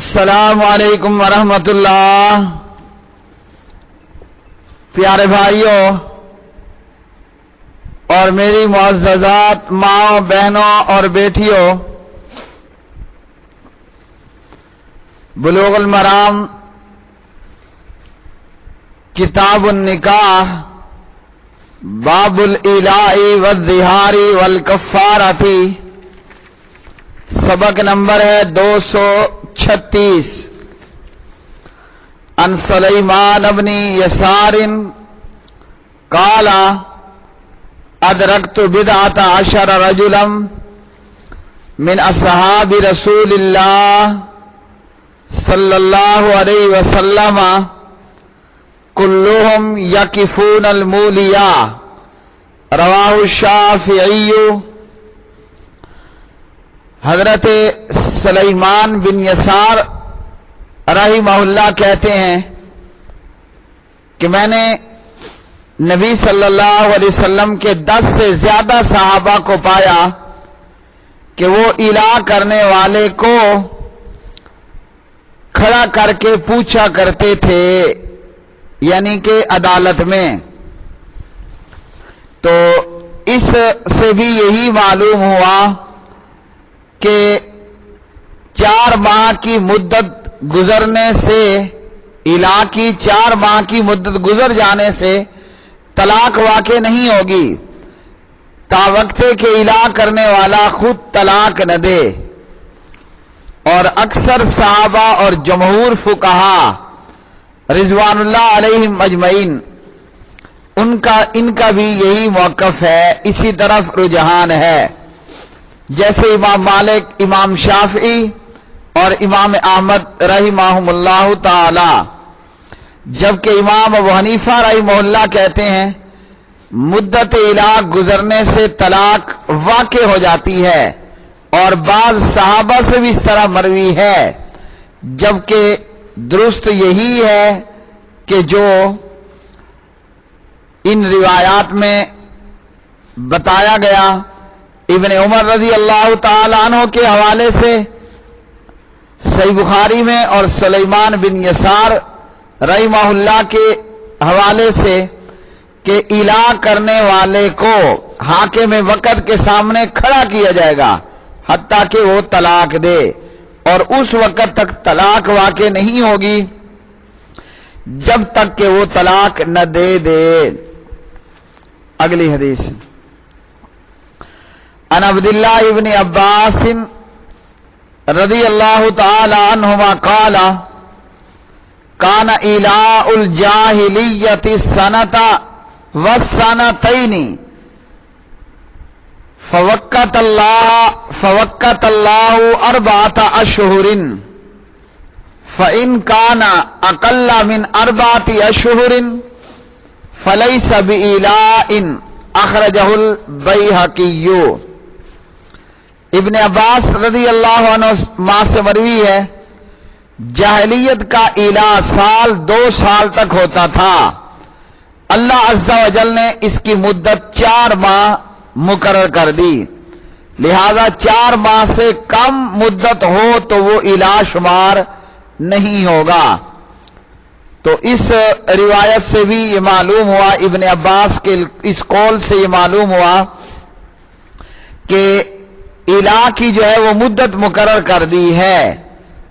السلام علیکم ورحمۃ اللہ۔ پیارے بھائیوں اور میری معززات ماؤں، بہنوں اور بیٹیوں، بلوغ المرام کتاب النکاح باب الإلاء والظہار والکفارۃ، سبق نمبر ہے 236۔ عن سلیمان بن یسار قال ادرکت 17 رجلا من اصحاب رسول اللہ صلی اللہ علیہ وسلم كلهم يقفون المولیا، رواہ الشافعی۔ حضرت سلیمان بن یسار رحمہ اللہ کہتے ہیں کہ میں نے نبی صلی اللہ علیہ وسلم کے 10 سے زیادہ صحابہ کو پایا کہ وہ الا کرنے والے کو کھڑا کر کے پوچھا کرتے تھے، یعنی کہ عدالت میں۔ تو اس سے بھی یہی معلوم ہوا کہ 4 ماہ کی مدت گزرنے سے، الا کی 4 ماہ کی مدت گزر جانے سے طلاق واقع نہیں ہوگی تا وقت کہ الا کرنے والا خود طلاق نہ دے۔ اور اکثر صحابہ اور جمہور فقہا رضوان اللہ علیہم اجمعین ان کا بھی یہی موقف ہے، اسی طرف رجحان ہے، جیسے امام مالک، امام شافعی اور امام احمد رحمہم اللہ تعالی۔ جبکہ امام ابو حنیفہ رحمہ اللہ کہتے ہیں مدت الا گزرنے سے طلاق واقع ہو جاتی ہے، اور بعض صحابہ سے بھی اس طرح مروی ہے، جبکہ درست یہی ہے کہ جو ان روایات میں بتایا گیا ابن عمر رضی اللہ تعالی عنہ کے حوالے سے صحیح بخاری میں، اور سلیمان بن یسار رحمہ اللہ کے حوالے سے کہ الا کرنے والے کو حاکم وقت کے سامنے کھڑا کیا جائے گا حتیٰ کہ وہ طلاق دے، اور اس وقت تک طلاق واقع نہیں ہوگی جب تک کہ وہ طلاق نہ دے۔ اگلی حدیث عن عبداللہ ابن عباس رضی اللہ تعالی عنہما قال کان الاء الجاہلیۃ السنۃ والسنتین فوقت اللہ 4 اشہر فإن كان اقل من 4 اشہر فليس بإلاء، اخرجہ البیہقی۔ ابن عباس رضی اللہ عنہ سے مروی ہے جاہلیت کا الا سال 2 سال تک ہوتا تھا، اللہ عز و جل نے اس کی مدت 4 ماہ مقرر کر دی، لہذا 4 ماہ سے کم مدت ہو تو وہ الا شمار نہیں ہوگا۔ تو اس روایت سے بھی یہ معلوم ہوا، ابن عباس کے اس قول سے یہ معلوم ہوا کہ الا کی جو ہے وہ مدت مقرر کر دی ہے،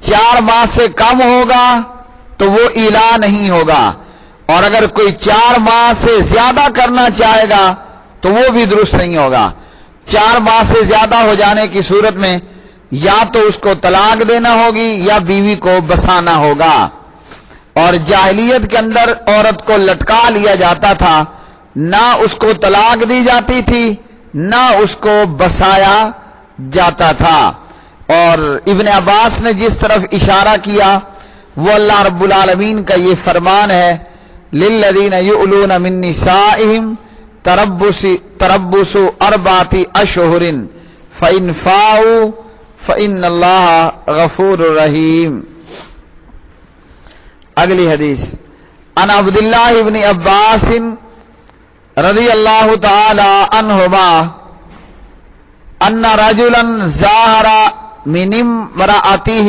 4 ماہ سے کم ہوگا تو وہ الا نہیں ہوگا، اور اگر کوئی 4 ماہ سے زیادہ کرنا چاہے گا تو وہ بھی درست نہیں ہوگا۔ 4 ماہ سے زیادہ ہو جانے کی صورت میں یا تو اس کو طلاق دینا ہوگی یا بیوی کو بسانا ہوگا، اور جاہلیت کے اندر عورت کو لٹکا لیا جاتا تھا، نہ اس کو طلاق دی جاتی تھی نہ اس کو بسایا جاتا تھا۔ اور ابن عباس نے جس طرف اشارہ کیا وہ اللہ رب العالمین کا یہ فرمان ہے للذین یؤلون من نسائہم تربص 4 اشہر فإن فاؤوا فإن اللہ غفور رحیم۔ اگلی حدیث عن عبداللہ ابن عباس رضی اللہ تعالی عنہما ان رجلا ظاہر من امرأته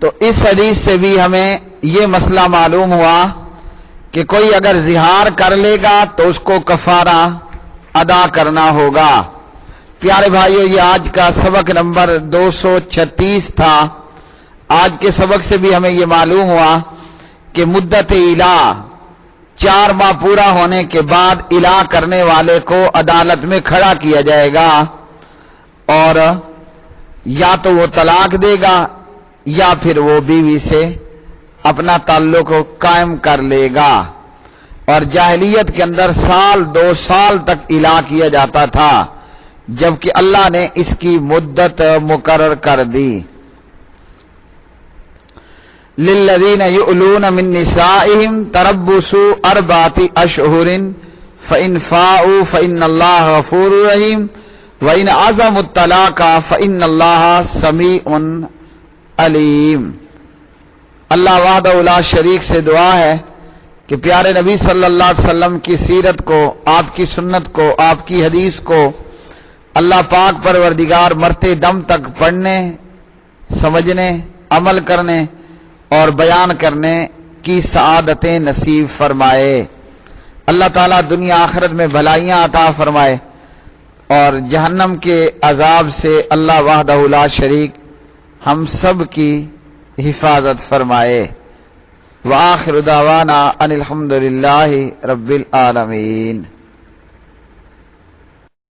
تو اس حدیث سے بھی ہمیں یہ مسئلہ معلوم ہوا کہ کوئی اگر زہار کر لے گا تو اس کو کفارہ ادا کرنا ہوگا۔ پیارے بھائیو، یہ آج کا سبق نمبر 236 تھا۔ آج کے سبق سے بھی ہمیں یہ معلوم ہوا کہ مدت الا 4 ماہ پورا ہونے کے بعد الا کرنے والے کو عدالت میں کھڑا کیا جائے گا اور یا تو وہ طلاق دے گا یا پھر وہ بیوی سے اپنا تعلق قائم کر لے گا۔ اور جاہلیت کے اندر 2 سال تک الا کیا جاتا تھا، جبکہ اللہ نے اس کی مدت مقرر کر دی۔ للذین یؤلون من نسائہم تربص 4 اشہر فإن فاؤوا فإن اللہ غفور رحیم وإن عزموا الطلاق فإن اللہ سمیع علیم۔ اللہ وحدہ لا شریک سے دعا ہے کہ پیارے نبی صلی اللہ علیہ وسلم کی سیرت کو، آپ کی سنت کو، آپ کی حدیث کو اللہ پاک پروردگار مرتے دم تک پڑھنے، سمجھنے، عمل کرنے اور بیان کرنے کی سعادتیں نصیب فرمائے۔ اللہ تعالیٰ دنیا آخرت میں بھلائیاں عطا فرمائے اور جہنم کے عذاب سے اللہ وحدہ لا شریک ہم سب کی حفاظت فرمائے۔ وآخر دعوانا ان الحمد للہ رب العالمین۔